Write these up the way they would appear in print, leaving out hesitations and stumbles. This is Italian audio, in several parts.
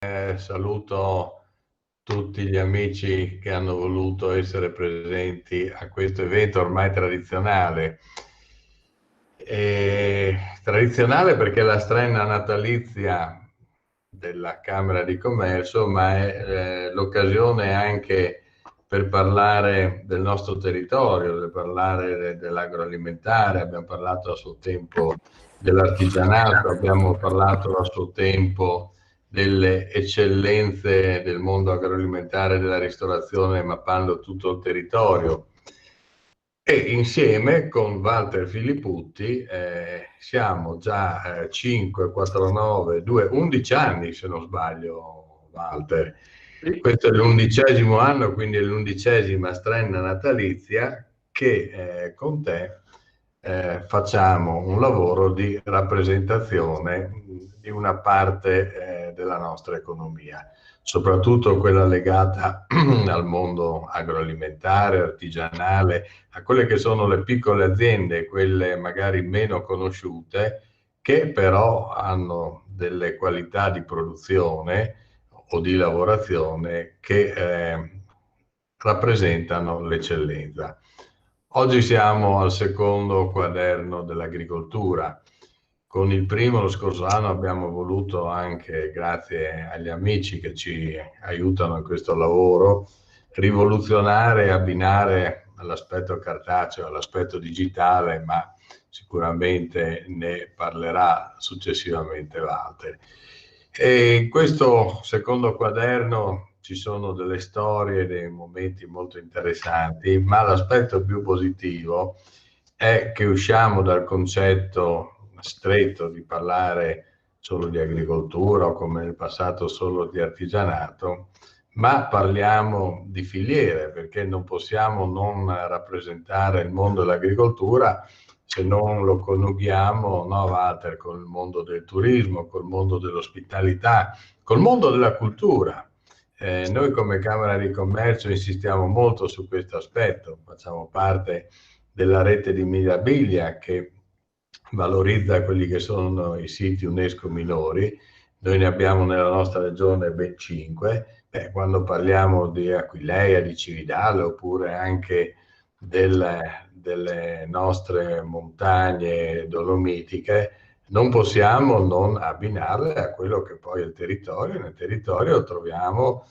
Saluto tutti gli amici che hanno voluto essere presenti a questo evento ormai tradizionale. Tradizionale perché è la strenna natalizia della Camera di Commercio, ma è l'occasione anche per parlare del nostro territorio, per parlare dell'agroalimentare. Abbiamo parlato a suo tempo dell'artigianato, abbiamo parlato a suo tempo delle eccellenze del mondo agroalimentare e della ristorazione, mappando tutto il territorio. E insieme con Walter Filipputti siamo già 5, 4, 9, 2, 11 anni se non sbaglio, Walter. Questo è l'11° anno, quindi è l'11ª strenna natalizia che con te facciamo un lavoro di rappresentazione di una parte della nostra economia, soprattutto quella legata al mondo agroalimentare, artigianale, a quelle che sono le piccole aziende, quelle magari meno conosciute, che però hanno delle qualità di produzione o di lavorazione che rappresentano l'eccellenza. Oggi siamo al secondo quaderno dell'agricoltura. Con il primo, lo scorso anno, abbiamo voluto anche, grazie agli amici che ci aiutano in questo lavoro, rivoluzionare e abbinare all'aspetto cartaceo, all'aspetto digitale, ma sicuramente ne parlerà successivamente Walter. E in questo secondo quaderno ci sono delle storie, dei momenti molto interessanti, ma l'aspetto più positivo è che usciamo dal concetto stretto di parlare solo di agricoltura o come nel passato solo di artigianato, ma parliamo di filiere, perché non possiamo non rappresentare il mondo dell'agricoltura se non lo coniughiamo, no, Walter, col mondo del turismo, col mondo dell'ospitalità, col mondo della cultura. Noi come Camera di Commercio insistiamo molto su questo aspetto, facciamo parte della rete di Mirabilia che valorizza quelli che sono i siti UNESCO minori. Noi ne abbiamo nella nostra regione ben 5. Quando parliamo di Aquileia, di Cividale, oppure anche delle nostre montagne dolomitiche, non possiamo non abbinarle a quello che poi è il territorio. Nel territorio troviamo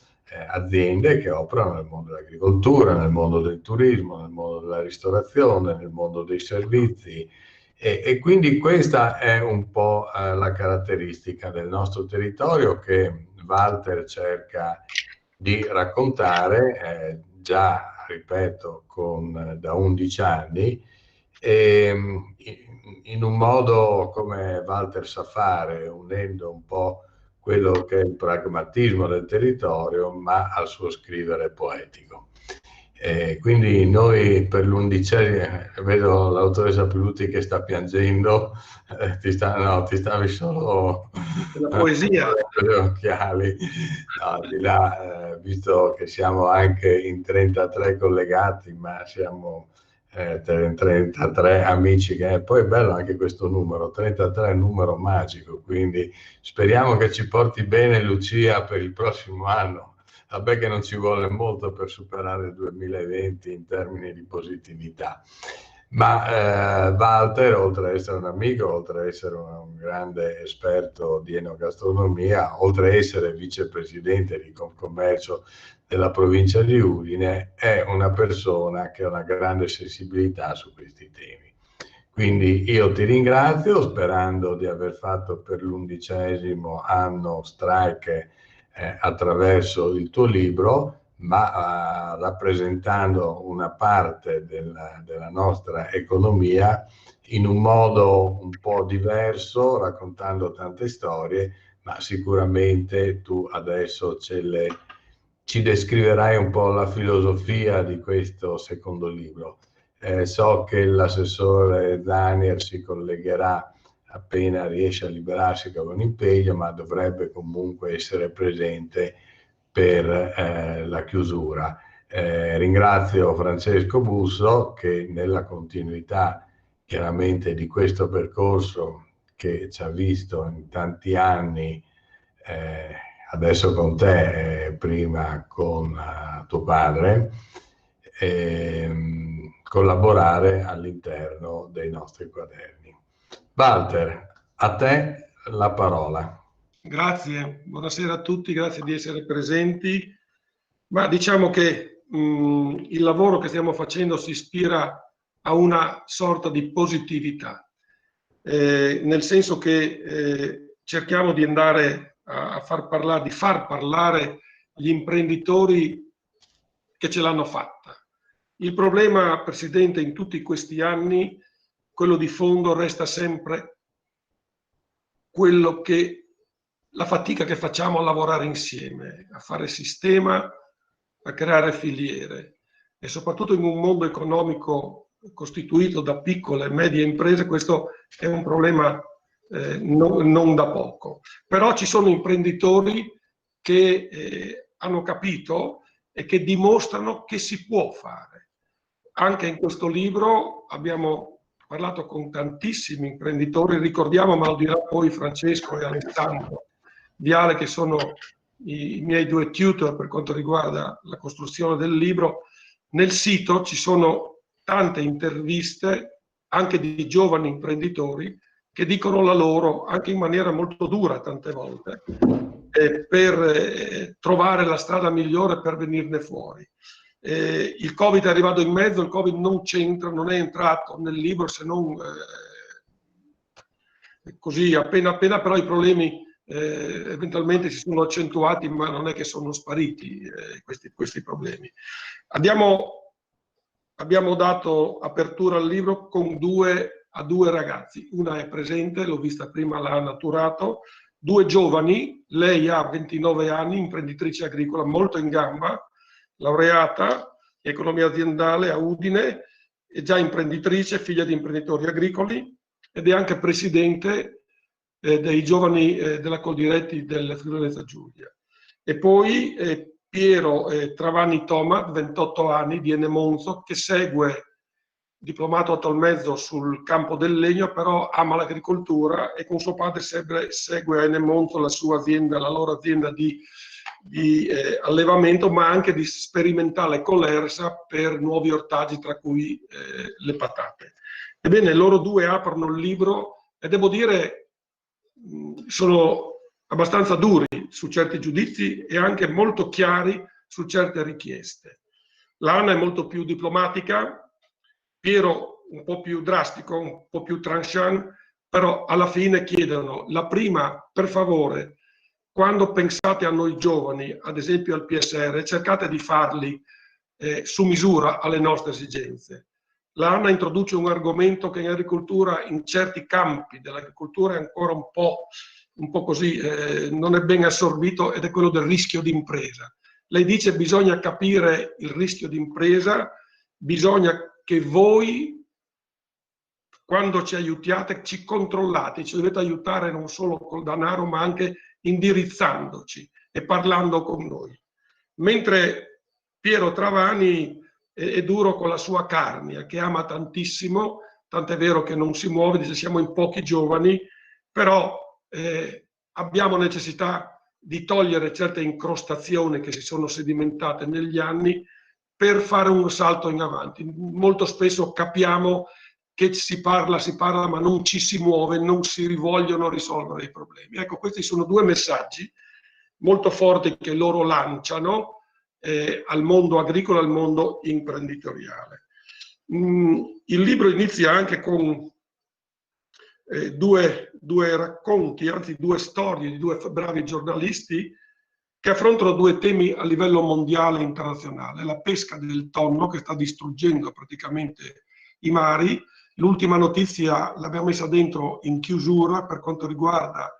aziende che operano nel mondo dell'agricoltura, nel mondo del turismo, nel mondo della ristorazione, nel mondo dei servizi. E quindi questa è un po' la caratteristica del nostro territorio che Walter cerca di raccontare, già, ripeto, da 11 anni, e, in un modo come Walter sa fare, unendo un po' quello che è il pragmatismo del territorio, ma al suo scrivere poetico. Quindi noi per l'11ª, vedo l'autoressa Piluti che sta piangendo, no, ti stavi solo La poesia. con gli occhiali. No, di là, visto che siamo anche in 33 collegati, ma siamo 33 amici, che poi è bello anche questo numero, 33 è un numero magico, quindi speriamo che ci porti bene Lucia per il prossimo anno. Vabbè che non ci vuole molto per superare il 2020 in termini di positività. Ma Walter, oltre ad essere un amico, oltre ad essere un grande esperto di enogastronomia, oltre ad essere vicepresidente di Confcommercio della provincia di Udine, è una persona che ha una grande sensibilità su questi temi. Quindi io ti ringrazio, sperando di aver fatto per l'11° anno strike attraverso il tuo libro, ma rappresentando una parte della nostra economia in un modo un po' diverso, raccontando tante storie, ma sicuramente tu adesso ci descriverai un po' la filosofia di questo secondo libro. So che l'assessore Daniel si collegherà appena riesce a liberarsi da un impegno, ma dovrebbe comunque essere presente per la chiusura. Ringrazio Francesco Busso che nella continuità chiaramente di questo percorso che ci ha visto in tanti anni adesso con te, prima con tuo padre, collaborare all'interno dei nostri quaderni. Walter, a te la parola. Grazie, buonasera a tutti, grazie di essere presenti. Ma diciamo che il lavoro che stiamo facendo si ispira a una sorta di positività, nel senso che cerchiamo di andare a far parlare gli imprenditori che ce l'hanno fatta. Il problema, Presidente, in tutti questi anni, quello di fondo, resta sempre quello che la fatica che facciamo a lavorare insieme, a fare sistema, a creare filiere, e soprattutto in un mondo economico costituito da piccole e medie imprese questo è un problema non da poco. Però ci sono imprenditori che hanno capito e che dimostrano che si può fare. Anche in questo libro abbiamo parlato con tantissimi imprenditori, ricordiamo, ma lo dirà poi Francesco e Alessandro Viale, che sono i miei due tutor per quanto riguarda la costruzione del libro. Nel sito ci sono tante interviste anche di giovani imprenditori che dicono la loro, anche in maniera molto dura tante volte, per trovare la strada migliore per venirne fuori. Il Covid è arrivato in mezzo, il Covid non c'entra, non è entrato nel libro se non così appena appena, però i problemi eventualmente si sono accentuati, ma non è che sono spariti questi problemi. Abbiamo dato apertura al libro con a due ragazzi, una è presente, l'ho vista prima, l'ha naturato, due giovani, lei ha 29 anni, imprenditrice agricola molto in gamba, laureata in economia aziendale a Udine, è già imprenditrice, figlia di imprenditori agricoli ed è anche presidente dei giovani della Coldiretti del Friuli Venezia Giulia. E poi Piero Travani Toma, 28 anni, di Enemonzo, che segue, diplomato a Tolmezzo sul campo del legno, però ama l'agricoltura e con suo padre segue a Enemonzo la sua azienda, la loro azienda di allevamento, ma anche di sperimentale con l'ERSA per nuovi ortaggi, tra cui le patate. Ebbene, loro due aprono il libro e devo dire sono abbastanza duri su certi giudizi e anche molto chiari su certe richieste. L'Anna è molto più diplomatica, Piero un po' più drastico, un po' più tranchant, però alla fine chiedono la prima, per favore, quando pensate a noi giovani, ad esempio al PSR, cercate di farli su misura alle nostre esigenze. L'Anna introduce un argomento che in agricoltura, in certi campi dell'agricoltura, è ancora un po' così, non è ben assorbito, ed è quello del rischio di impresa. Lei dice che bisogna capire il rischio di impresa, bisogna che voi, quando ci aiutiate, ci controllate, ci dovete aiutare non solo col denaro, ma anche indirizzandoci e parlando con noi. Mentre Piero Travani è duro con la sua Carnia, che ama tantissimo, tant'è vero che non si muove, dice siamo in pochi giovani, però abbiamo necessità di togliere certe incrostazioni che si sono sedimentate negli anni per fare un salto in avanti. Molto spesso capiamo che si parla, ma non ci si muove, non si vogliono risolvere i problemi. Ecco, questi sono due messaggi molto forti che loro lanciano al mondo agricolo, al mondo imprenditoriale. Il libro inizia anche con due racconti, anzi due storie di due bravi giornalisti che affrontano due temi a livello mondiale e internazionale: la pesca del tonno, che sta distruggendo praticamente i mari. L'ultima notizia l'abbiamo messa dentro in chiusura per quanto riguarda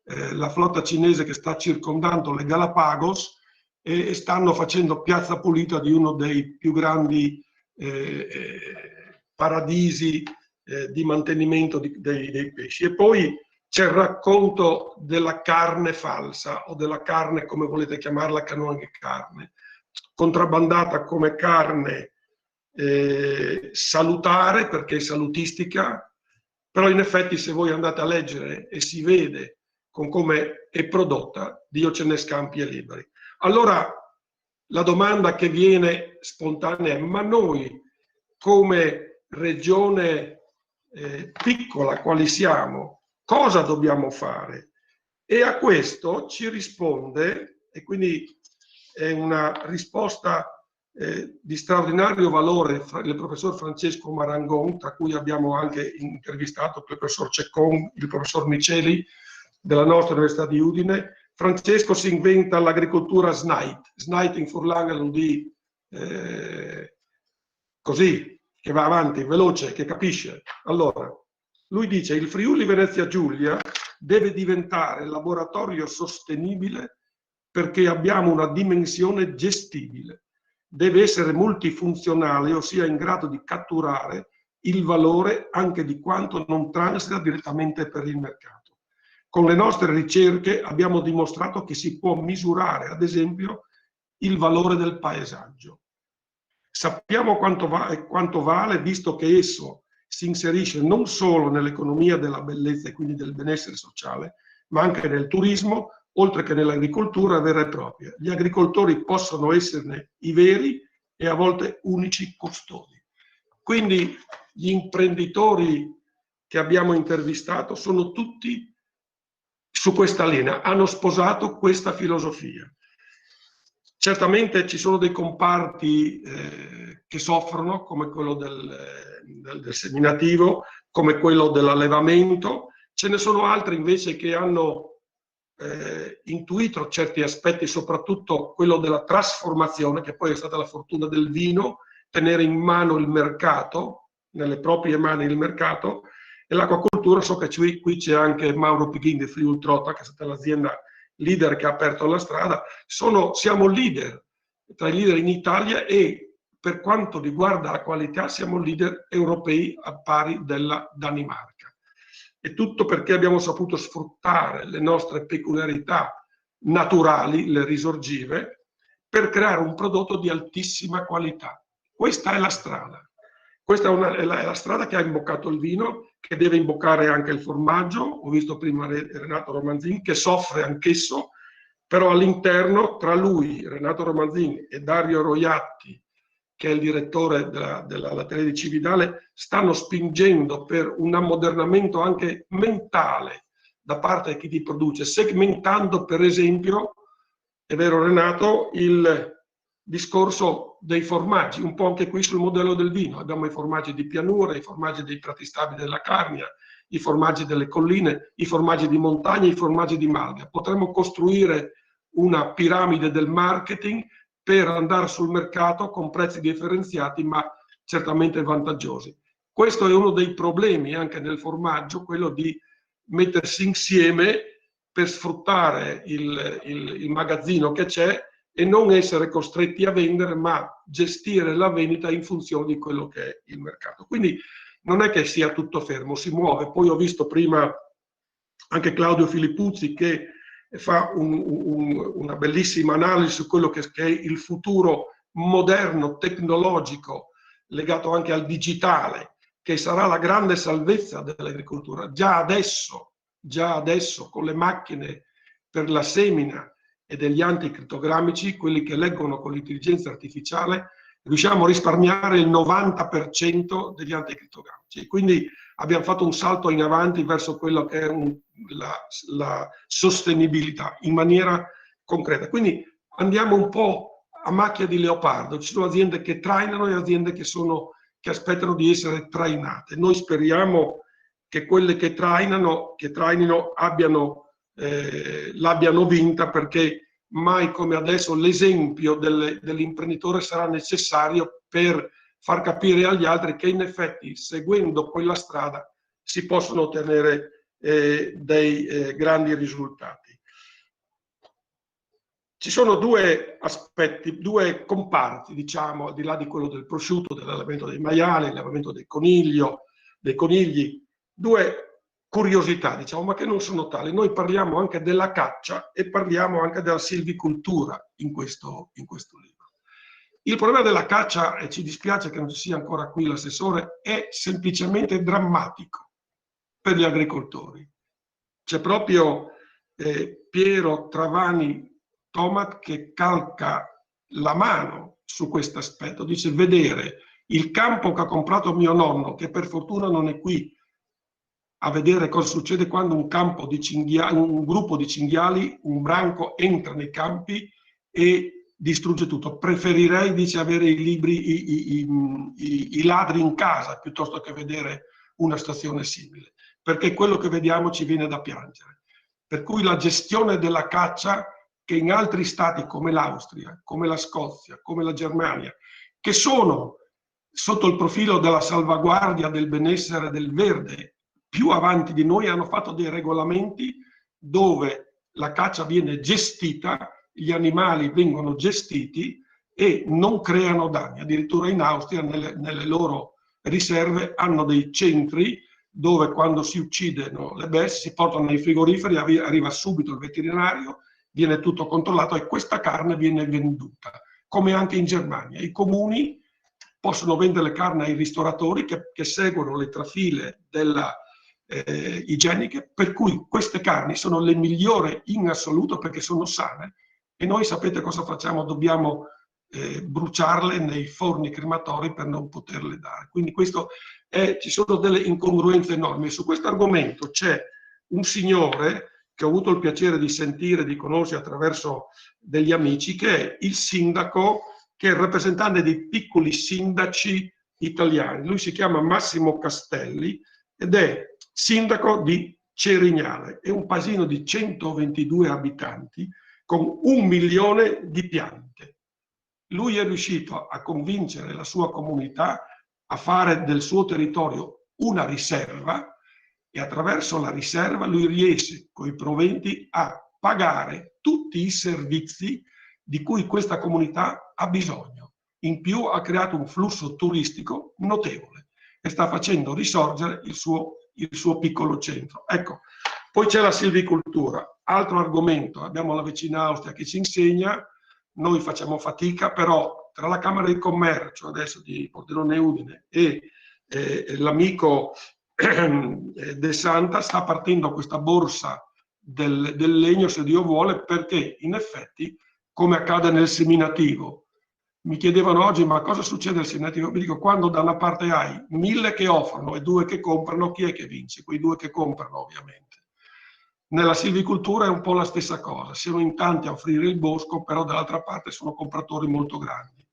la flotta cinese che sta circondando le Galapagos e stanno facendo piazza pulita di uno dei più grandi paradisi di mantenimento dei pesci. E poi c'è il racconto della carne falsa, o della carne, come volete chiamarla, che non è carne, contrabbandata come carne salutare, perché è salutistica, però in effetti se voi andate a leggere e si vede con come è prodotta, Dio ce ne scampi e liberi. Allora la domanda che viene spontanea è: ma noi come regione piccola quali siamo, cosa dobbiamo fare? E a questo ci risponde, e quindi è una risposta di straordinario valore, il professor Francesco Marangon, tra cui abbiamo anche intervistato il professor Ceccon, il professor Miceli della nostra Università di Udine. Francesco si inventa l'agricoltura SNAIT. SNAIT in Furlanga vuol dire così, che va avanti, veloce, che capisce. Allora, lui dice: il Friuli Venezia Giulia deve diventare laboratorio sostenibile perché abbiamo una dimensione gestibile. Deve essere multifunzionale, ossia in grado di catturare il valore anche di quanto non transita direttamente per il mercato. Con le nostre ricerche abbiamo dimostrato che si può misurare, ad esempio, il valore del paesaggio. Sappiamo quanto vale, visto che esso si inserisce non solo nell'economia della bellezza e quindi del benessere sociale, ma anche nel turismo, oltre che nell'agricoltura vera e propria. Gli agricoltori possono esserne i veri e a volte unici custodi. Quindi gli imprenditori che abbiamo intervistato sono tutti su questa linea, hanno sposato questa filosofia. Certamente ci sono dei comparti che soffrono, come quello del seminativo, come quello dell'allevamento. Ce ne sono altri invece che hanno intuito certi aspetti, soprattutto quello della trasformazione, che poi è stata la fortuna del vino, tenere in mano il mercato, nelle proprie mani il mercato, e l'acquacoltura. So che qui c'è anche Mauro Pighin di Friultrota, che è stata l'azienda leader che ha aperto la strada. Siamo leader, tra i leader in Italia, e per quanto riguarda la qualità siamo leader europei a pari della Danimarca. E tutto perché abbiamo saputo sfruttare le nostre peculiarità naturali, le risorgive, per creare un prodotto di altissima qualità. Questa è la strada. Questa è la strada che ha imboccato il vino, che deve imboccare anche il formaggio. Ho visto prima Renato Romanzin, che soffre anch'esso, però all'interno, tra lui, Renato Romanzin, e Dario Roiatti, che è il direttore della latteria di Cividale, stanno spingendo per un ammodernamento anche mentale da parte di chi ti produce, segmentando per esempio, è vero Renato, il discorso dei formaggi, un po' anche qui sul modello del vino. Abbiamo i formaggi di pianura, i formaggi dei prati stabili della Carnia, i formaggi delle colline, i formaggi di montagna, i formaggi di malga. Potremmo costruire una piramide del marketing per andare sul mercato con prezzi differenziati, ma certamente vantaggiosi. Questo è uno dei problemi anche nel formaggio, quello di mettersi insieme per sfruttare il magazzino che c'è e non essere costretti a vendere, ma gestire la vendita in funzione di quello che è il mercato. Quindi non è che sia tutto fermo, si muove. Poi ho visto prima anche Claudio Filippuzzi che fa una bellissima analisi su quello che è il futuro moderno, tecnologico, legato anche al digitale, che sarà la grande salvezza dell'agricoltura. Già adesso, con le macchine per la semina e degli anticrittogrammici, quelli che leggono con l'intelligenza artificiale, riusciamo a risparmiare il 90% degli anticrittogrammici. Quindi abbiamo fatto un salto in avanti verso quello che è la sostenibilità in maniera concreta. Quindi andiamo un po' a macchia di leopardo. Ci sono aziende che trainano e aziende che aspettano di essere trainate. Noi speriamo che quelle che trainino l'abbiano vinta, perché mai come adesso l'esempio dell'imprenditore sarà necessario per far capire agli altri che in effetti seguendo quella strada si possono ottenere dei grandi risultati. Ci sono due aspetti, due comparti, diciamo, al di là di quello del prosciutto, dell'allevamento dei maiali, dell'allevamento dei conigli, due curiosità, diciamo, ma che non sono tali. Noi parliamo anche della caccia e parliamo anche della silvicoltura in questo libro. Il problema della caccia, e ci dispiace che non ci sia ancora qui l'assessore, è semplicemente drammatico per gli agricoltori. C'è proprio Piero Travani Tomat che calca la mano su questo aspetto, dice: vedere il campo che ha comprato mio nonno, che per fortuna non è qui, a vedere cosa succede quando un gruppo di cinghiali, un branco entra nei campi e distrugge tutto. Preferirei, dice, avere i ladri in casa piuttosto che vedere una situazione simile, perché quello che vediamo ci viene da piangere. Per cui la gestione della caccia, che in altri stati come l'Austria, come la Scozia, come la Germania, che sono sotto il profilo della salvaguardia del benessere del verde più avanti di noi, hanno fatto dei regolamenti dove la caccia viene gestita, gli animali vengono gestiti e non creano danni. Addirittura in Austria, nelle loro riserve, hanno dei centri dove quando si uccidono le bestie si portano nei frigoriferi, arriva subito il veterinario, viene tutto controllato e questa carne viene venduta, come anche in Germania. I comuni possono vendere carne ai ristoratori che seguono le trafile igieniche, per cui queste carni sono le migliori in assoluto perché sono sane, e noi sapete cosa facciamo? Dobbiamo bruciarle nei forni crematori per non poterle dare. Quindi ci sono delle incongruenze enormi. Su questo argomento c'è un signore che ho avuto il piacere di sentire, di conoscere attraverso degli amici, che è il sindaco, che è il rappresentante dei piccoli sindaci italiani. Lui si chiama Massimo Castelli ed è sindaco di Cerignale. È un paesino di 122 abitanti con 1 milione di piante. Lui è riuscito a convincere la sua comunità a fare del suo territorio una riserva, e attraverso la riserva lui riesce con i proventi a pagare tutti i servizi di cui questa comunità ha bisogno. In più ha creato un flusso turistico notevole e sta facendo risorgere il suo piccolo centro. Ecco, poi c'è la silvicoltura, altro argomento. Abbiamo la vicina Austria che ci insegna, noi facciamo fatica, però tra la Camera di Commercio adesso di Pordenone Udine e l'amico De Santa sta partendo questa borsa del legno, se Dio vuole, perché in effetti, come accade nel seminativo, mi chiedevano oggi: ma cosa succede al seminativo? Mi dico: quando da una parte hai 1000 che offrono e 2 che comprano, chi è che vince? Quei 2 che comprano, ovviamente. Nella silvicoltura è un po' la stessa cosa, siamo in tanti a offrire il bosco, però dall'altra parte sono compratori molto grandi.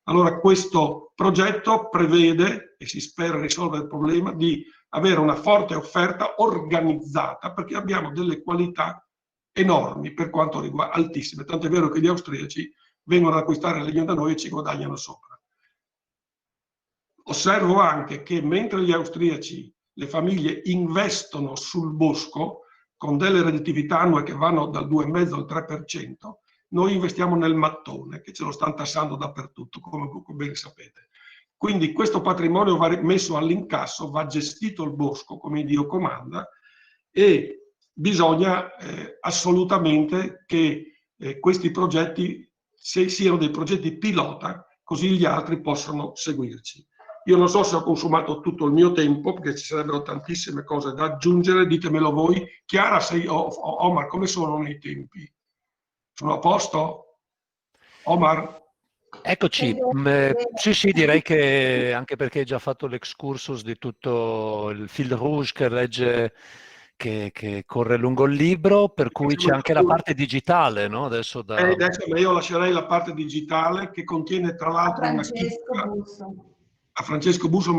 Allora questo progetto prevede, e si spera risolvere il problema, di avere una forte offerta organizzata, perché abbiamo delle qualità enormi per quanto riguarda, altissime, tanto è vero che gli austriaci vengono ad acquistare il legno da noi e ci guadagnano sopra. Osservo anche che mentre gli austriaci, le famiglie investono sul bosco con delle redditività annue che vanno dal 2,5 al 3%, noi investiamo nel mattone, che ce lo stanno tassando dappertutto, come ben sapete. Quindi questo patrimonio va messo all'incasso, va gestito il bosco come Dio comanda, e bisogna assolutamente che questi progetti siano dei progetti pilota, così gli altri possono seguirci. Io non so se ho consumato tutto il mio tempo, perché ci sarebbero tantissime cose da aggiungere, ditemelo voi. Chiara, Omar, come sono nei tempi? Sono a posto? Omar? Eccoci, sì, direi che anche perché hai già fatto l'excursus di tutto il fil rouge che regge, che corre lungo il libro, per cui c'è anche la parte digitale, no? Adesso io lascerei la parte digitale, che contiene tra l'altro a Francesco Busso,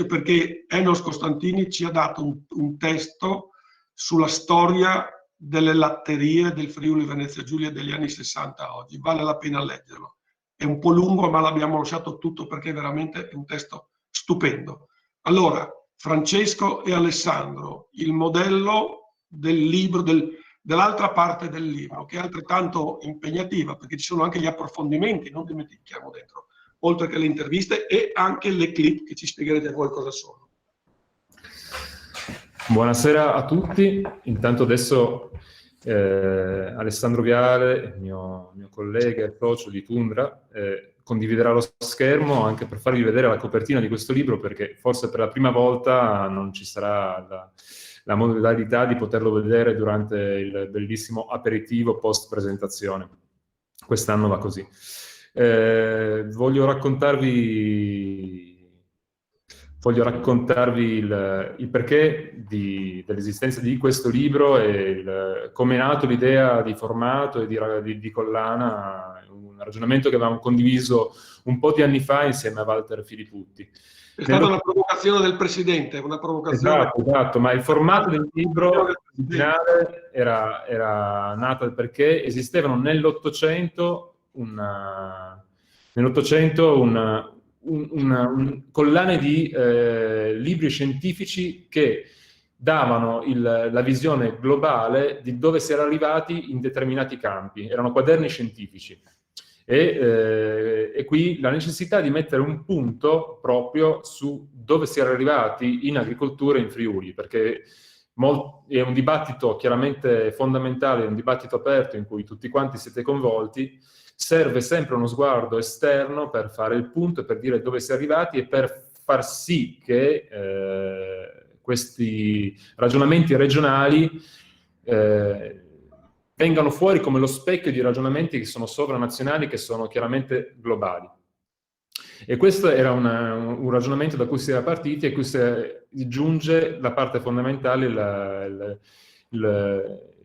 perché Enos Costantini ci ha dato un testo sulla storia delle latterie del Friuli Venezia Giulia degli anni 60 a oggi. Vale la pena leggerlo. È un po' lungo, ma l'abbiamo lasciato tutto perché veramente è un testo stupendo. Allora, Francesco e Alessandro, il modello del libro, dell'altra parte del libro, che è altrettanto impegnativa, perché ci sono anche gli approfondimenti, non dimentichiamo dentro, oltre che le interviste e anche le clip che ci spiegherete voi cosa sono. Buonasera a tutti. Intanto adesso Alessandro Viale, mio collega e socio di Tundra, condividerà lo schermo anche per farvi vedere la copertina di questo libro, perché forse per la prima volta non ci sarà la modalità di poterlo vedere durante il bellissimo aperitivo post presentazione. Quest'anno va così. Voglio raccontarvi il perché dell'esistenza di questo libro e come è nato l'idea di formato e di collana, un ragionamento che avevamo condiviso un po' di anni fa insieme a Walter Filipputti. È stata una provocazione del Presidente, una provocazione... Esatto, ma il formato del libro originale era nato perché esistevano nell'Ottocento collane di libri scientifici che davano la visione globale di dove si era arrivati in determinati campi. Erano quaderni scientifici. E qui la necessità di mettere un punto proprio su dove si era arrivati in agricoltura e in Friuli, perché è un dibattito chiaramente fondamentale, è un dibattito aperto in cui tutti quanti siete coinvolti. Serve sempre uno sguardo esterno per fare il punto e per dire dove si è arrivati e per far sì che questi ragionamenti regionali vengano fuori come lo specchio di ragionamenti che sono sovranazionali, che sono chiaramente globali. E questo era un ragionamento da cui si era partiti e cui si giunge la parte fondamentale,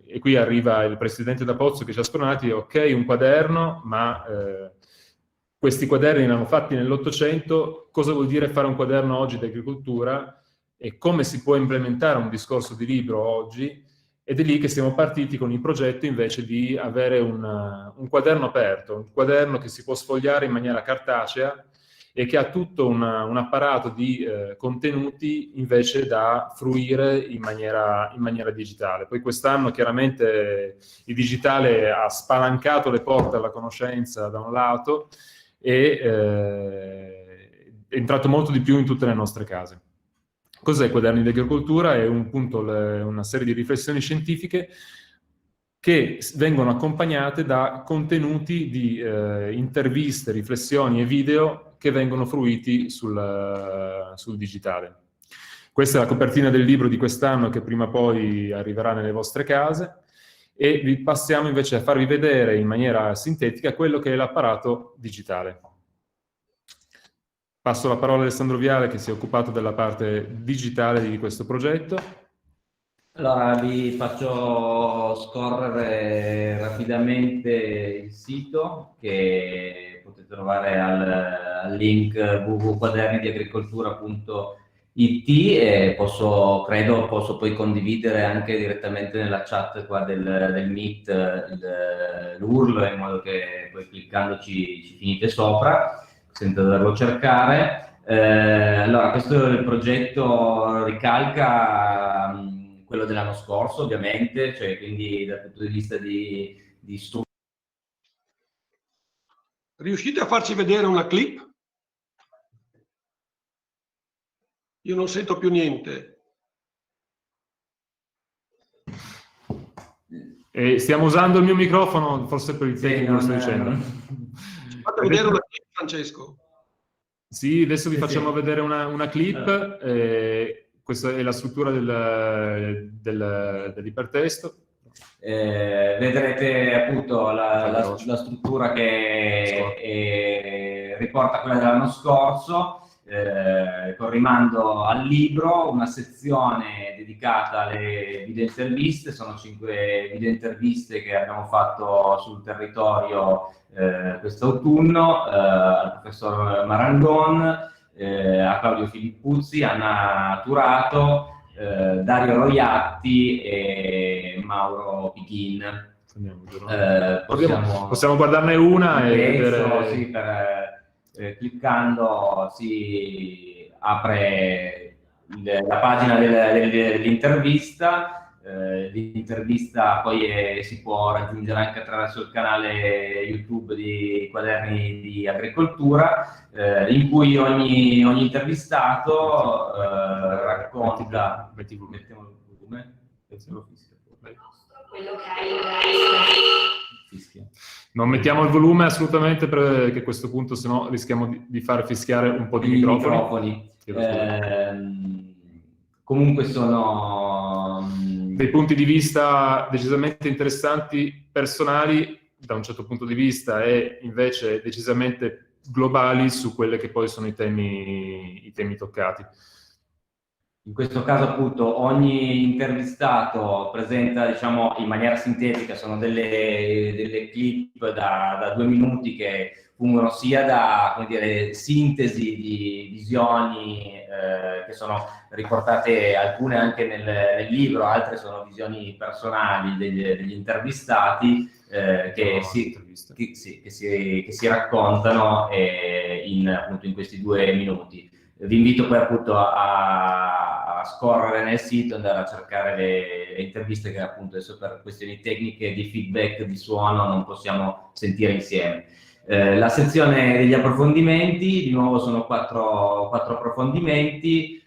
e qui arriva il presidente da Pozzo che ci ha spronati, ok, un quaderno, ma questi quaderni erano fatti nell'Ottocento, cosa vuol dire fare un quaderno oggi di agricoltura e come si può implementare un discorso di libro oggi? Ed è lì che siamo partiti con il progetto invece di avere un quaderno aperto, un quaderno che si può sfogliare in maniera cartacea e che ha tutto un apparato di contenuti invece da fruire in maniera digitale. Poi quest'anno chiaramente il digitale ha spalancato le porte alla conoscenza da un lato e è entrato molto di più in tutte le nostre case. Cos'è Quaderni di Agricoltura? È una serie di riflessioni scientifiche che vengono accompagnate da contenuti di interviste, riflessioni e video che vengono fruiti sul digitale. Questa è la copertina del libro di quest'anno che prima o poi arriverà nelle vostre case e vi passiamo invece a farvi vedere in maniera sintetica quello che è l'apparato digitale. Passo la parola a Alessandro Viale che si è occupato della parte digitale di questo progetto. Allora vi faccio scorrere rapidamente il sito che potete trovare al link www.quadernidiagricoltura.it e credo posso poi condividere anche direttamente nella chat qua del Meet l'URL in modo che poi cliccandoci ci finite sopra senza doverlo cercare. Allora, questo il progetto ricalca quello dell'anno scorso, ovviamente, cioè quindi dal punto di vista di strumenti. Riuscite a farci vedere una clip? Io non sento più niente. Stiamo usando il mio microfono, forse per il tecnico lo sto dicendo. Fate vedere una clip, Francesco. Sì, adesso vi facciamo vedere una clip. Questa è la struttura dell'ipertesto. Vedrete appunto la struttura che riporta quella dell'anno scorso, con rimando al libro, una sezione dedicata alle videointerviste. Sono 5 videointerviste che abbiamo fatto sul territorio quest'autunno, al professor Marangon, a Claudio Filippuzzi, Anna Turato, Dario Roiatti e Mauro Pichin. Possiamo guardarne una e vedere... Sì, cliccando si apre la pagina dell'intervista. L'intervista poi si può raggiungere anche attraverso il canale YouTube di Quaderni di Agricoltura, in cui ogni intervistato racconta quello che fischia. Non mettiamo il volume assolutamente, perché a questo punto sennò rischiamo di far fischiare un po' di microfoni. Comunque sono dei punti di vista decisamente interessanti, personali da un certo punto di vista, e invece decisamente globali su quelle che poi sono i temi toccati. In questo caso appunto ogni intervistato presenta, diciamo, in maniera sintetica, sono delle clip da 2 minuti che fungono sia da, come dire, sintesi di visioni che sono riportate, alcune anche nel libro, altre sono visioni personali degli intervistati che si raccontano appunto in questi 2 minuti. Vi invito poi appunto a scorrere nel sito, andare a cercare le interviste che appunto adesso per questioni tecniche di feedback di suono non possiamo sentire insieme. La sezione degli approfondimenti, di nuovo sono 4 approfondimenti,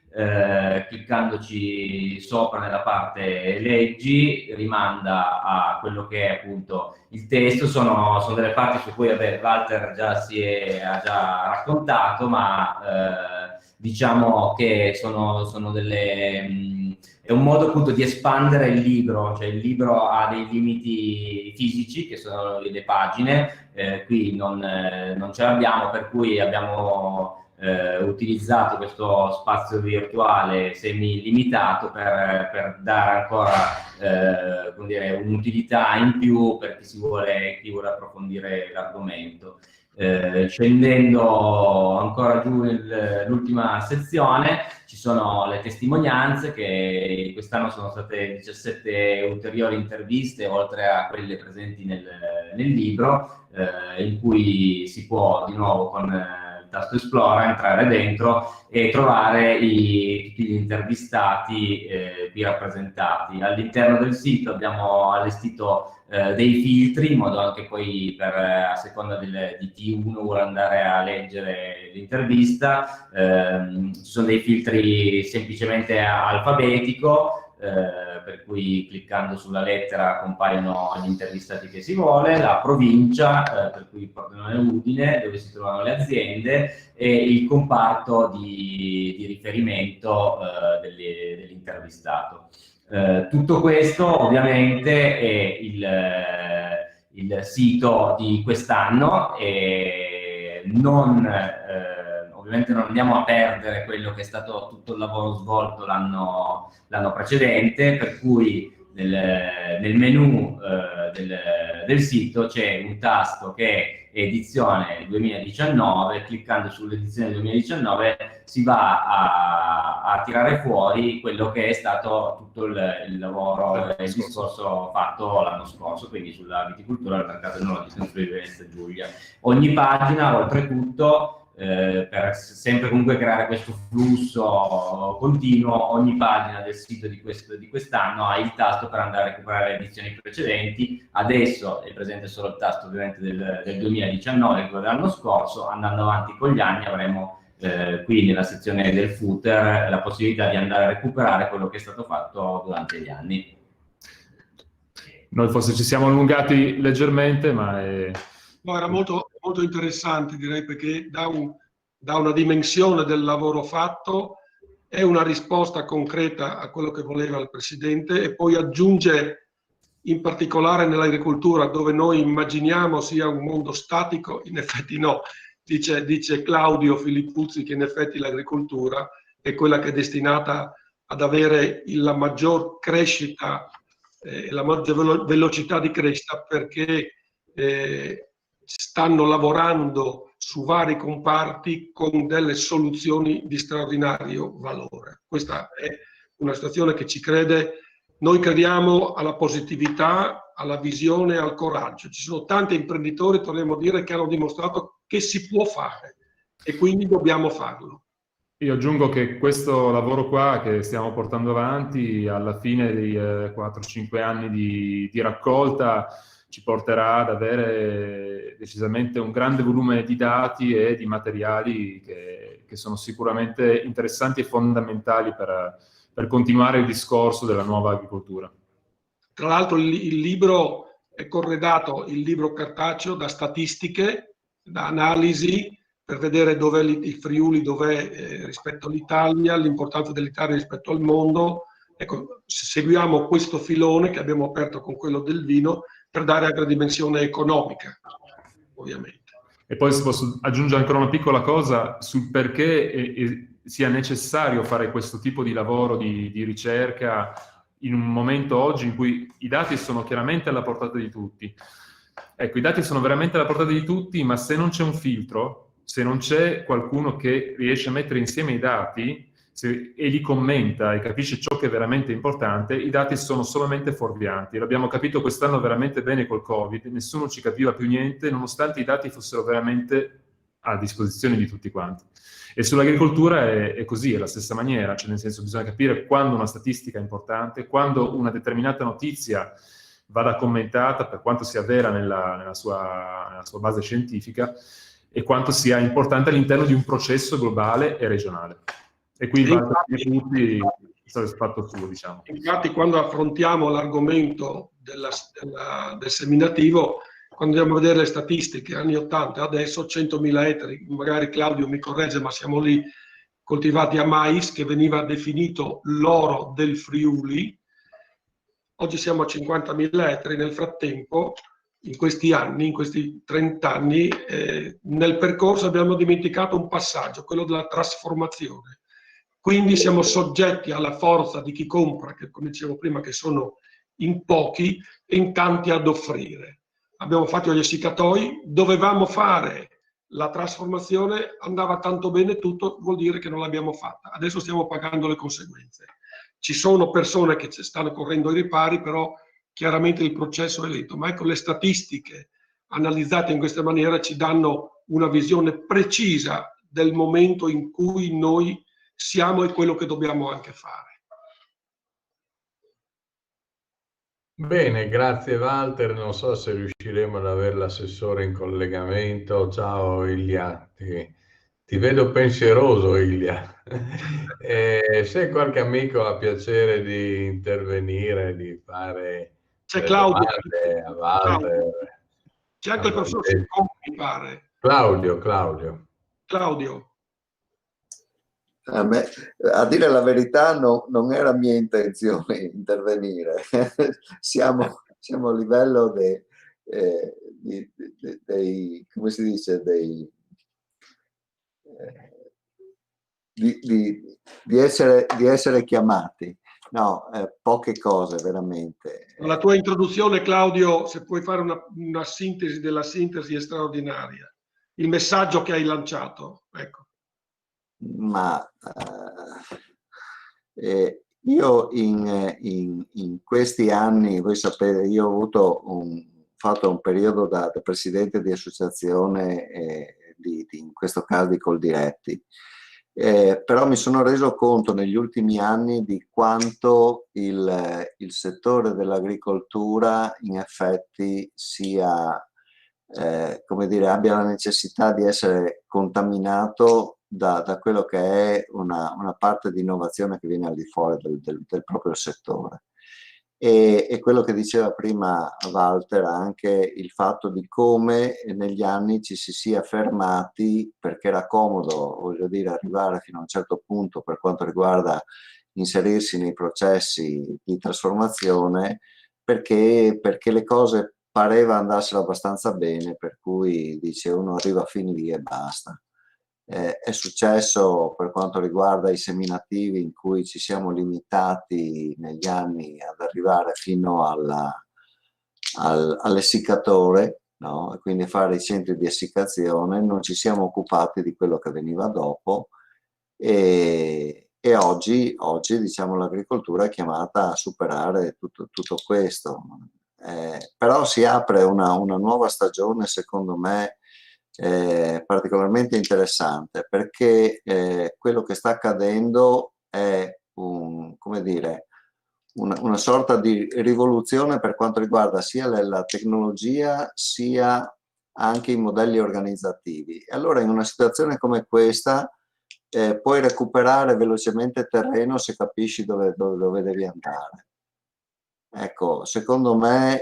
cliccandoci sopra nella parte leggi rimanda a quello che è appunto il testo. Sono delle parti su cui Walter ha già raccontato, ma diciamo che sono è un modo appunto di espandere il libro, cioè il libro ha dei limiti fisici che sono le pagine, qui non ce l'abbiamo, per cui abbiamo utilizzato questo spazio virtuale semi-limitato per dare ancora come dire, un'utilità in più per chi vuole approfondire l'argomento. Scendendo ancora giù nell'ultima sezione ci sono le testimonianze, che quest'anno sono state 17 ulteriori interviste oltre a quelle presenti nel libro, in cui si può di nuovo con il tasto Esplora entrare dentro e trovare tutti gli intervistati qui rappresentati. All'interno del sito abbiamo allestito dei filtri, in modo anche poi a seconda di chi uno vuole andare a leggere l'intervista, ci sono dei filtri semplicemente alfabetico, per cui cliccando sulla lettera compaiono gli intervistati che si vuole, la provincia, per cui Pordenone Udine, dove si trovano le aziende, e il comparto di riferimento dell'intervistato. Tutto questo ovviamente è il sito di quest'anno, e ovviamente non andiamo a perdere quello che è stato tutto il lavoro svolto l'anno precedente, per cui nel menu del sito c'è un tasto che è edizione 2019. Cliccando sull'edizione 2019 si va a tirare fuori quello che è stato tutto il lavoro e il discorso fatto l'anno scorso, quindi sulla viticoltura, il mercato enologico in Friuli Venezia Giulia. Ogni pagina, oltretutto, per sempre comunque creare questo flusso continuo, ogni pagina del sito di quest'anno ha il tasto per andare a recuperare le edizioni precedenti. Adesso è presente solo il tasto ovviamente del 2019, quello dell'anno scorso. Andando avanti con gli anni avremo qui nella sezione del footer la possibilità di andare a recuperare quello che è stato fatto durante gli anni. Noi forse ci siamo allungati leggermente, ma No, era molto, molto interessante, direi, perché dà una dimensione del lavoro fatto, è una risposta concreta a quello che voleva il Presidente, e poi aggiunge, in particolare nell'agricoltura, dove noi immaginiamo sia un mondo statico, in effetti no, dice Claudio Filippuzzi che in effetti l'agricoltura è quella che è destinata ad avere la maggior crescita, la maggior velocità di crescita, perché stanno lavorando su vari comparti con delle soluzioni di straordinario valore. Questa è una situazione che ci crede. Noi crediamo alla positività, alla visione, al coraggio. Ci sono tanti imprenditori, torniamo a dire, che hanno dimostrato che si può fare, e quindi dobbiamo farlo. Io aggiungo che questo lavoro qua che stiamo portando avanti, alla fine dei 4-5 anni di raccolta, ci porterà ad avere decisamente un grande volume di dati e di materiali che sono sicuramente interessanti e fondamentali per continuare il discorso della nuova agricoltura. Tra l'altro il libro è corredato il libro cartaceo da statistiche, da analisi, per vedere dov'è il Friuli, dov'è rispetto all'Italia, l'importanza dell'Italia rispetto al mondo. Ecco, seguiamo questo filone che abbiamo aperto con quello del vino per dare anche la dimensione economica, ovviamente. E poi se posso aggiungere ancora una piccola cosa sul perché sia necessario fare questo tipo di lavoro di ricerca in un momento oggi in cui i dati sono chiaramente alla portata di tutti. Ecco, i dati sono veramente alla portata di tutti, ma se non c'è un filtro, se non c'è qualcuno che riesce a mettere insieme i dati e li commenta e capisce ciò che è veramente importante, i dati sono solamente fuorvianti. L'abbiamo capito quest'anno veramente bene col Covid, nessuno ci capiva più niente, nonostante i dati fossero veramente a disposizione di tutti quanti. E sull'agricoltura è così, è la stessa maniera, cioè nel senso bisogna capire quando una statistica è importante, quando una determinata notizia vada commentata, per quanto sia vera nella sua base scientifica, e quanto sia importante all'interno di un processo globale e regionale. E qui il tutti è fatto suo, diciamo. Infatti, quando affrontiamo l'argomento del seminativo, quando andiamo a vedere le statistiche, anni 80, adesso 100.000 ettari, magari Claudio mi corregge, ma siamo lì, coltivati a mais, che veniva definito l'oro del Friuli. Oggi siamo a 50.000 ettari. Nel frattempo, in questi anni, in questi 30 anni, nel percorso abbiamo dimenticato un passaggio, quello della trasformazione. Quindi siamo soggetti alla forza di chi compra, che come dicevo prima, che sono in pochi e in tanti ad offrire. Abbiamo fatto gli essiccatoi, dovevamo fare la trasformazione, andava tanto bene tutto, vuol dire che non l'abbiamo fatta. Adesso stiamo pagando le conseguenze. Ci sono persone che stanno correndo ai ripari, però chiaramente il processo è lento. Ma ecco, le statistiche analizzate in questa maniera ci danno una visione precisa del momento in cui noi siamo e quello che dobbiamo anche fare. Bene, grazie Walter. Non so se riusciremo ad avere l'assessore in collegamento. Ciao Ilia, ti vedo pensieroso Ilia. Se qualche amico ha piacere di intervenire, di fare C'è Claudio. domande a Walter. C'è anche il professor Sicconi, mi pare. Claudio. A dire la verità non era mia intenzione intervenire. siamo a livello come si dice, di essere chiamati. No, poche cose veramente. La tua introduzione, Claudio, se puoi fare una sintesi della sintesi, è straordinaria. Il messaggio che hai lanciato, ecco. Ma io in questi anni, voi sapete, io ho fatto un periodo da presidente di associazione, in questo caso di Coldiretti, però mi sono reso conto negli ultimi anni di quanto il settore dell'agricoltura in effetti sia, come dire, abbia la necessità di essere contaminato da quello che è una parte di innovazione che viene al di fuori del proprio settore. E quello che diceva prima Walter, anche il fatto di come negli anni ci si sia fermati, perché era comodo, voglio dire, arrivare fino a un certo punto per quanto riguarda inserirsi nei processi di trasformazione, perché le cose pareva andassero abbastanza bene, per cui dice uno arriva fino lì e basta. È successo per quanto riguarda i seminativi, in cui ci siamo limitati negli anni ad arrivare fino all'essiccatore, no? E quindi fare i centri di essiccazione, non ci siamo occupati di quello che veniva dopo, e oggi diciamo l'agricoltura è chiamata a superare tutto questo. Però si apre una nuova stagione, secondo me, particolarmente interessante, perché quello che sta accadendo è come dire, una sorta di rivoluzione per quanto riguarda sia la tecnologia sia anche i modelli organizzativi. E allora in una situazione come questa puoi recuperare velocemente terreno se capisci dove devi andare. Ecco, secondo me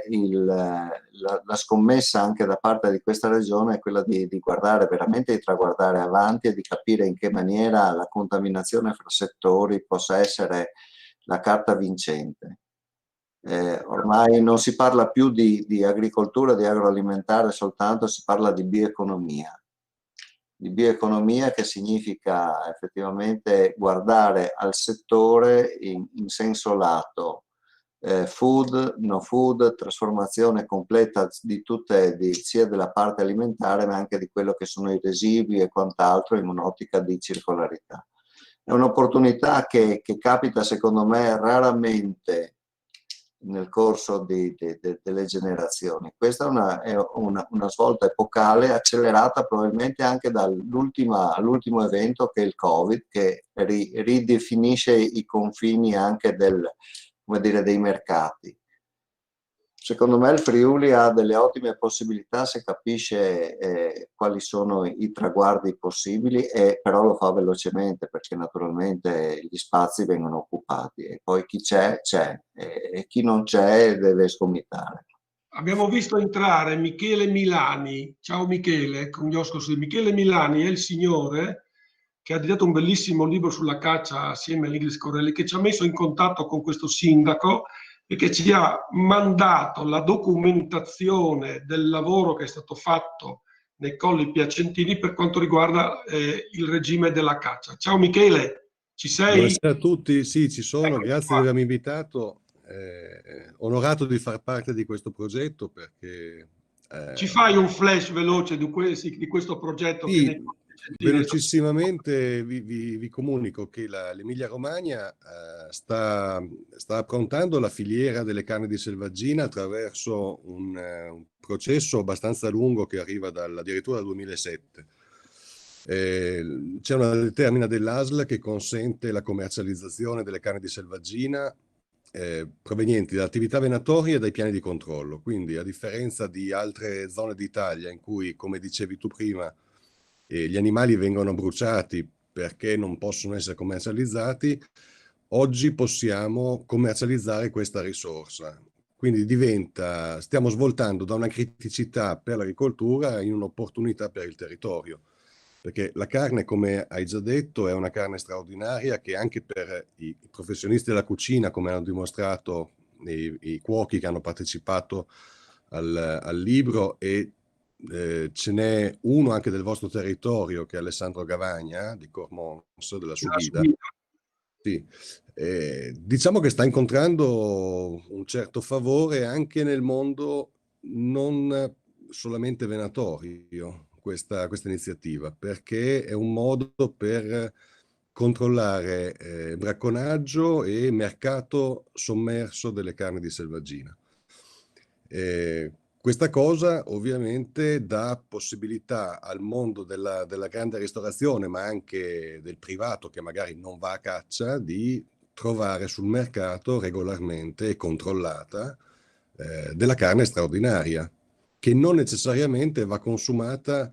la scommessa anche da parte di questa regione è quella di guardare veramente, di traguardare avanti e di capire in che maniera la contaminazione fra settori possa essere la carta vincente. Ormai non si parla più di agricoltura, di agroalimentare soltanto, si parla di bioeconomia. Di bioeconomia che significa effettivamente guardare al settore in senso lato. Food, no food, trasformazione completa di tutte, sia della parte alimentare ma anche di quello che sono i residui e quant'altro in un'ottica di circolarità. È un'opportunità che capita secondo me raramente nel corso delle generazioni. Questa è una svolta epocale accelerata probabilmente anche all'ultimo evento che è il Covid, che ridefinisce i confini anche dei mercati. Secondo me il Friuli ha delle ottime possibilità se capisce quali sono i traguardi possibili, però lo fa velocemente perché naturalmente gli spazi vengono occupati e poi chi c'è, e chi non c'è deve sgomitare. Abbiamo visto entrare Michele Milani. Ciao Michele, con Iosco. Michele Milani è il signore che ha editato un bellissimo libro sulla caccia assieme a Ingrid Corelli, che ci ha messo in contatto con questo sindaco e che ci ha mandato la documentazione del lavoro che è stato fatto nei Colli Piacentini per quanto riguarda il regime della caccia. Ciao Michele, ci sei? Buonasera a tutti, sì, ci sono, grazie di avermi invitato, onorato di far parte di questo progetto perché... Ci fai un flash veloce di questo progetto? Sì, che velocissimamente vi comunico che l'Emilia Romagna sta approntando la filiera delle carni di selvaggina attraverso un processo abbastanza lungo che arriva addirittura dal 2007. C'è una determina dell'ASL che consente la commercializzazione delle carni di selvaggina provenienti da attività venatorie e dai piani di controllo. Quindi, a differenza di altre zone d'Italia in cui, come dicevi tu prima, gli animali vengono bruciati perché non possono essere commercializzati, oggi possiamo commercializzare questa risorsa. Quindi stiamo svoltando da una criticità per l'agricoltura in un'opportunità per il territorio. Perché la carne, come hai già detto, è una carne straordinaria che anche per i professionisti della cucina, come hanno dimostrato i cuochi che hanno partecipato al libro, e ce n'è uno anche del vostro territorio che è Alessandro Gavagna di Cormons, della Subida. Sì. Diciamo che sta incontrando un certo favore anche nel mondo non solamente venatorio questa iniziativa, perché è un modo per controllare bracconaggio e mercato sommerso delle carni di selvaggina. Questa cosa ovviamente dà possibilità al mondo della grande ristorazione, ma anche del privato che magari non va a caccia, di trovare sul mercato regolarmente e controllata della carne straordinaria, che non necessariamente va consumata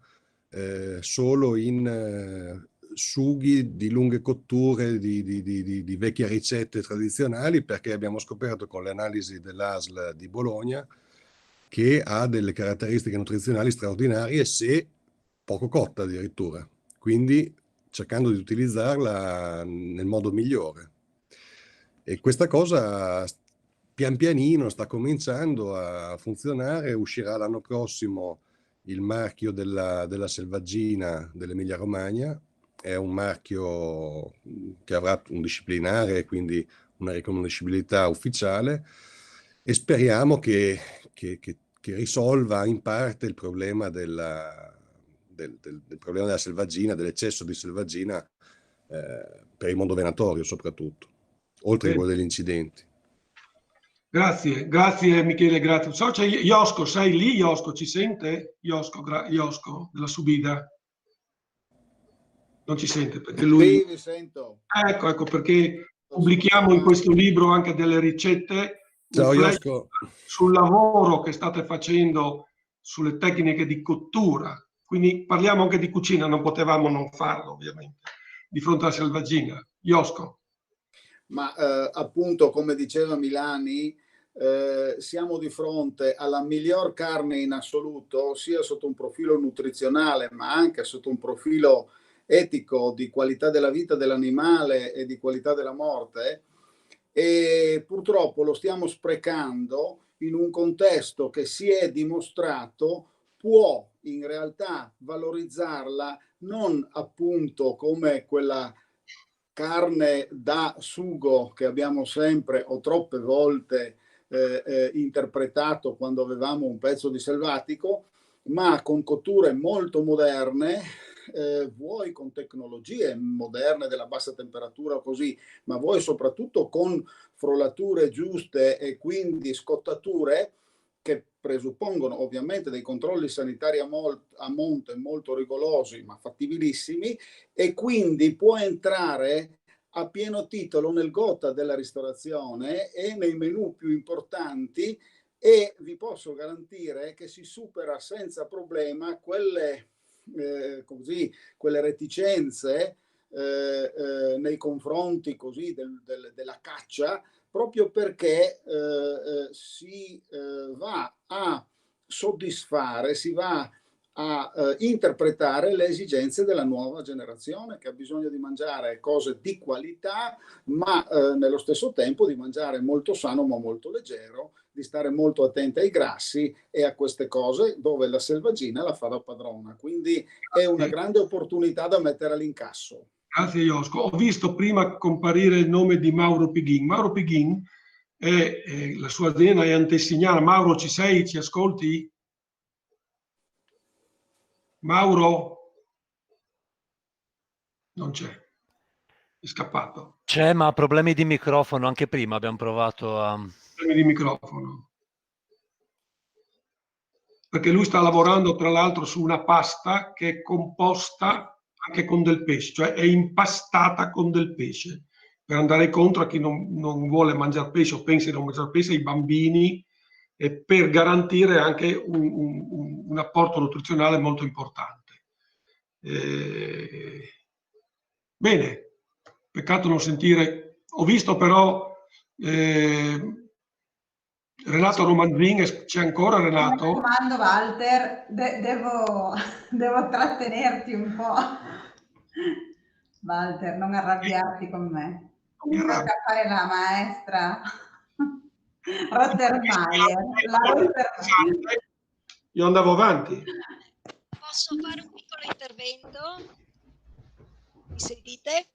solo in sughi di lunghe cotture, di vecchie ricette tradizionali, perché abbiamo scoperto con le analisi dell'ASL di Bologna che ha delle caratteristiche nutrizionali straordinarie se poco cotta addirittura, quindi cercando di utilizzarla nel modo migliore. E questa cosa pian pianino sta cominciando a funzionare. Uscirà l'anno prossimo il marchio della selvaggina dell'Emilia Romagna. È un marchio che avrà un disciplinare, quindi una riconoscibilità ufficiale, e speriamo che risolva in parte il problema del problema della selvaggina, dell'eccesso di selvaggina per il mondo venatorio soprattutto, oltre che quello degli incidenti. Grazie Michele, grazie. So, c'è Iosco, sei lì Iosco, ci sente? Iosco della Subida? Non ci sente perché lui... Sì, vi sento. Ecco, perché pubblichiamo in questo libro anche delle ricette. Ciao Iosco. Sul lavoro che state facendo sulle tecniche di cottura, quindi parliamo anche di cucina, non potevamo non farlo ovviamente, di fronte alla selvaggina. Iosco. Ma appunto, come diceva Milani, siamo di fronte alla miglior carne in assoluto, sia sotto un profilo nutrizionale, ma anche sotto un profilo etico, di qualità della vita dell'animale e di qualità della morte, e purtroppo lo stiamo sprecando in un contesto che si è dimostrato può in realtà valorizzarla non appunto come quella carne da sugo che abbiamo sempre o troppe volte interpretato quando avevamo un pezzo di selvatico, ma con cotture molto moderne, vuoi con tecnologie moderne della bassa temperatura o così, ma vuoi soprattutto con frollature giuste e quindi scottature che presuppongono ovviamente dei controlli sanitari a monte molto rigorosi, ma fattibilissimi, e quindi può entrare a pieno titolo nel gotha della ristorazione e nei menù più importanti, e vi posso garantire che si supera senza problema quelle reticenze nei confronti così della caccia, proprio perché si va a soddisfare, si va a interpretare le esigenze della nuova generazione, che ha bisogno di mangiare cose di qualità, ma nello stesso tempo di mangiare molto sano ma molto leggero, di stare molto attenti ai grassi e a queste cose, dove la selvaggina la fa da padrona. Quindi è una grande opportunità da mettere all'incasso. Grazie Iosco. Ho visto prima comparire il nome di Mauro Pighin. Mauro Pighin la sua azienda è Antesignana. Mauro, ci sei? Ci ascolti? Mauro? Non c'è. È scappato. C'è, ma ha problemi di microfono. Anche prima abbiamo provato a... Problemi di microfono. Perché lui sta lavorando tra l'altro su una pasta che è composta anche con del pesce, cioè è impastata con del pesce, per andare incontro a chi non vuole mangiare pesce o pensa di non mangiare pesce, ai bambini, e per garantire anche un apporto nutrizionale molto importante. Bene, peccato non sentire. Ho visto però Renato Romanzin, c'è ancora Renato? Mi raccomando Walter, devo trattenerti un po'. Walter, non arrabbiarti con me. Mi tocca fare la maestra Rottermeier. Io andavo avanti. Posso fare un piccolo intervento? Mi sentite?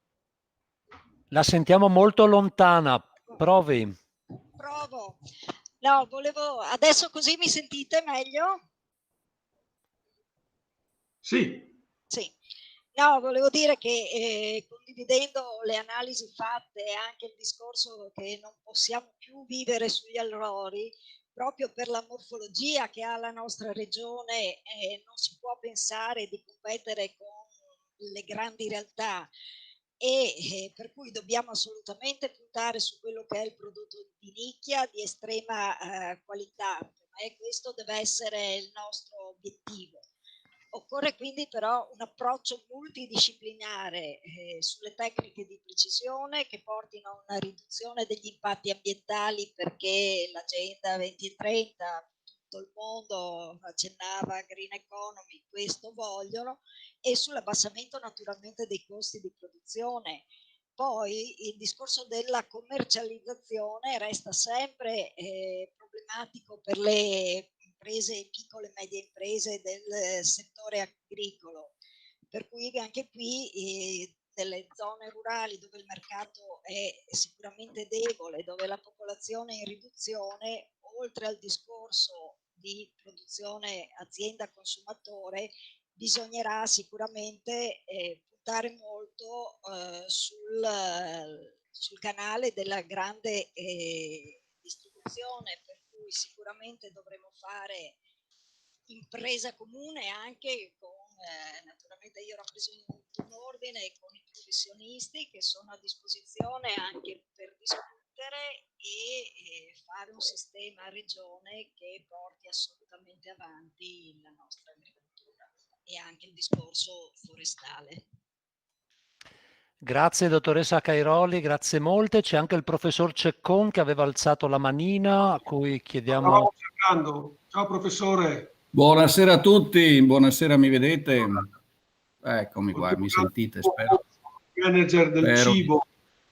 La sentiamo molto lontana. Provi. Provo. No, adesso così mi sentite meglio? Sì. Sì. No, volevo dire che condividendo le analisi fatte e anche il discorso che non possiamo più vivere sugli errori, proprio per la morfologia che ha la nostra regione, non si può pensare di competere con le grandi realtà, e per cui dobbiamo assolutamente puntare su quello che è il prodotto di nicchia di estrema qualità, e questo deve essere il nostro obiettivo. Occorre quindi però un approccio multidisciplinare sulle tecniche di precisione che portino a una riduzione degli impatti ambientali, perché l'agenda 2030, tutto il mondo accennava a green economy, questo vogliono, e sull'abbassamento naturalmente dei costi di produzione. Poi il discorso della commercializzazione resta sempre problematico per le imprese, piccole e medie imprese del settore agricolo, per cui anche qui nelle zone rurali dove il mercato è sicuramente debole, dove la popolazione è in riduzione, oltre al discorso di produzione azienda-consumatore, bisognerà sicuramente puntare molto sul canale della grande distribuzione, per cui sicuramente dovremo fare impresa comune anche con, naturalmente io rappresento un ordine con i professionisti che sono a disposizione anche per discutere e fare un sistema a regione che porti assolutamente avanti la nostra agricoltura e anche il discorso forestale. Grazie dottoressa Cairoli, grazie molte. C'è anche il professor Ceccon che aveva alzato la manina, a cui chiediamo... Stavamo cercando. Ciao professore. Buonasera a tutti, buonasera, mi vedete? Eccomi qua, mi sentite, spero. Manager del cibo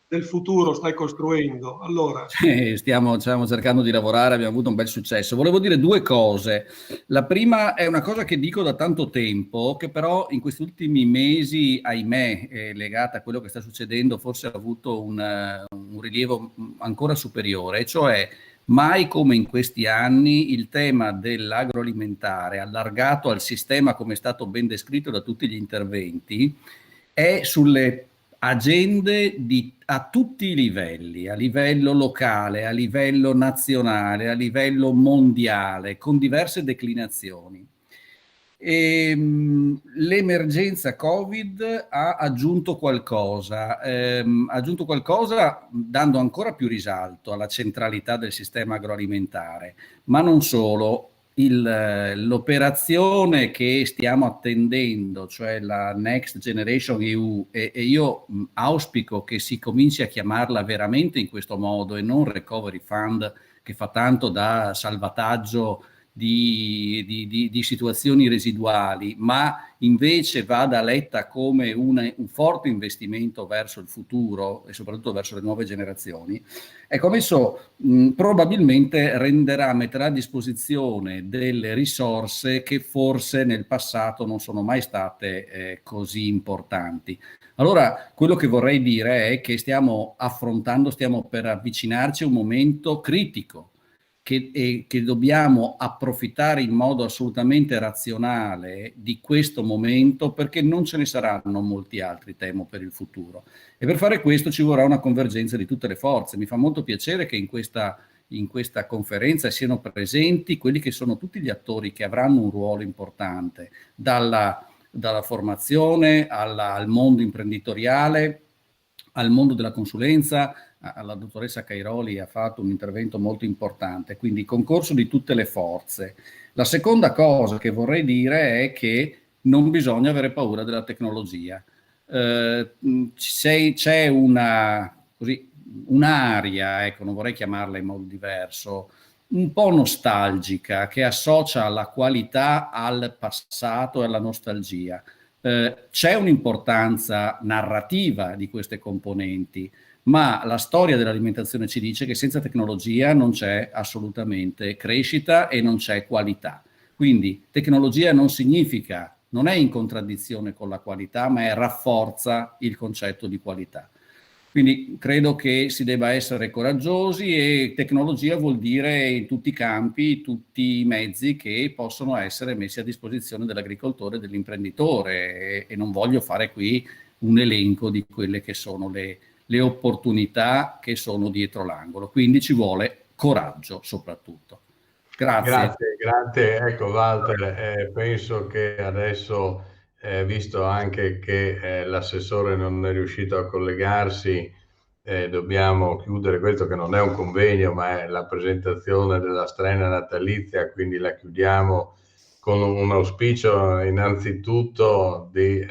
del futuro stai costruendo. Allora. Stiamo cercando di lavorare, abbiamo avuto un bel successo. Volevo dire due cose. La prima è una cosa che dico da tanto tempo, che però in questi ultimi mesi, ahimè, legata a quello che sta succedendo, forse ha avuto un rilievo ancora superiore, cioè mai come in questi anni il tema dell'agroalimentare, allargato al sistema come è stato ben descritto da tutti gli interventi, è sulle agende a tutti i livelli, a livello locale, a livello nazionale, a livello mondiale, con diverse declinazioni. L'emergenza Covid ha aggiunto qualcosa dando ancora più risalto alla centralità del sistema agroalimentare, ma non solo. L'operazione che stiamo attendendo, cioè la Next Generation EU, e io auspico che si cominci a chiamarla veramente in questo modo e non Recovery Fund, che fa tanto da salvataggio di situazioni residuali, ma invece vada letta come un forte investimento verso il futuro e soprattutto verso le nuove generazioni, ecco, adesso probabilmente metterà a disposizione delle risorse che forse nel passato non sono mai state così importanti. Allora, quello che vorrei dire è che stiamo per avvicinarci a un momento critico, che dobbiamo approfittare in modo assolutamente razionale di questo momento, perché non ce ne saranno molti altri, temo, per il futuro. E per fare questo ci vorrà una convergenza di tutte le forze. Mi fa molto piacere che in questa conferenza siano presenti quelli che sono tutti gli attori che avranno un ruolo importante, dalla formazione al mondo imprenditoriale, al mondo della consulenza. La dottoressa Cairoli ha fatto un intervento molto importante, quindi concorso di tutte le forze. La seconda cosa che vorrei dire è che non bisogna avere paura della tecnologia. C'è un'aria, ecco, non vorrei chiamarla in modo diverso, un po' nostalgica, che associa la qualità al passato e alla nostalgia. C'è un'importanza narrativa di queste componenti, ma la storia dell'alimentazione ci dice che senza tecnologia non c'è assolutamente crescita e non c'è qualità. Quindi tecnologia non è in contraddizione con la qualità, ma rafforza il concetto di qualità. Quindi credo che si debba essere coraggiosi, e tecnologia vuol dire in tutti i campi, tutti i mezzi che possono essere messi a disposizione dell'agricoltore e dell'imprenditore, e non voglio fare qui un elenco di quelle che sono le opportunità che sono dietro l'angolo. Quindi ci vuole coraggio soprattutto. Grazie. Ecco Walter, penso che adesso, visto anche che l'assessore non è riuscito a collegarsi, dobbiamo chiudere questo, che non è un convegno ma è la presentazione della strena natalizia, quindi la chiudiamo con un auspicio innanzitutto di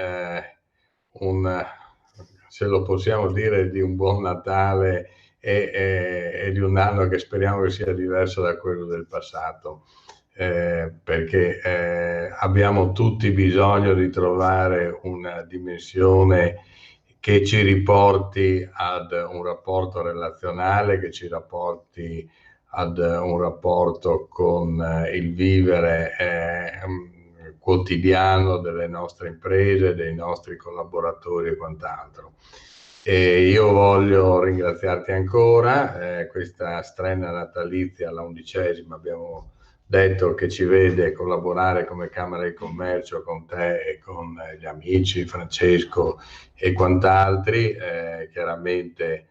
se lo possiamo dire, di un buon Natale e di un anno che speriamo che sia diverso da quello del passato, perché abbiamo tutti bisogno di trovare una dimensione che ci riporti ad un rapporto relazionale, che ci rapporti ad un rapporto con il vivere quotidiano delle nostre imprese, dei nostri collaboratori e quant'altro. E io voglio ringraziarti ancora, questa strena natalizia, la 11ª, abbiamo detto che ci vede collaborare come Camera di Commercio con te e con gli amici, Francesco e quant'altri. Chiaramente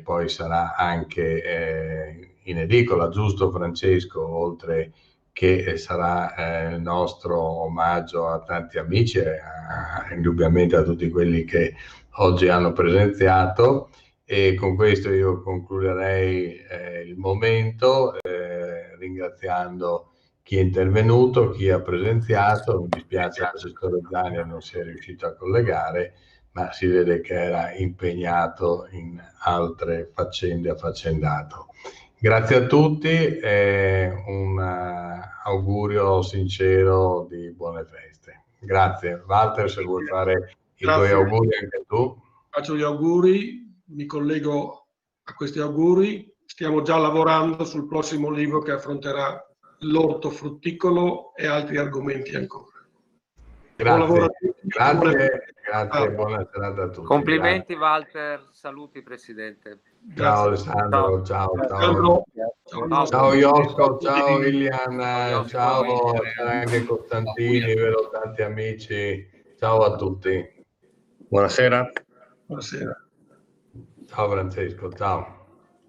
poi sarà anche in edicola, giusto Francesco, oltre che sarà il nostro omaggio a tanti amici e indubbiamente a tutti quelli che oggi hanno presenziato. E con questo io concluderei il momento, ringraziando chi è intervenuto, chi ha presenziato. Mi dispiace che l'assessore Zania non sia riuscito a collegare, ma si vede che era impegnato in altre faccende, affaccendato. Grazie a tutti e un augurio sincero di buone feste. Grazie. Walter, se vuoi fare i tuoi auguri anche tu. Faccio gli auguri, mi collego a questi auguri. Stiamo già lavorando sul prossimo libro che affronterà l'orto frutticolo e altri argomenti ancora. Grazie, buon lavoro a tutti. grazie, buona serata a tutti. Complimenti Walter, saluti Presidente. Ciao Alessandro, ciao. Ciao Iosco, ciao Ilian, ciao, c'era anche Costantini, vero, tanti amici. Ciao a tutti. Buonasera. Buonasera. Ciao Francesco, ciao.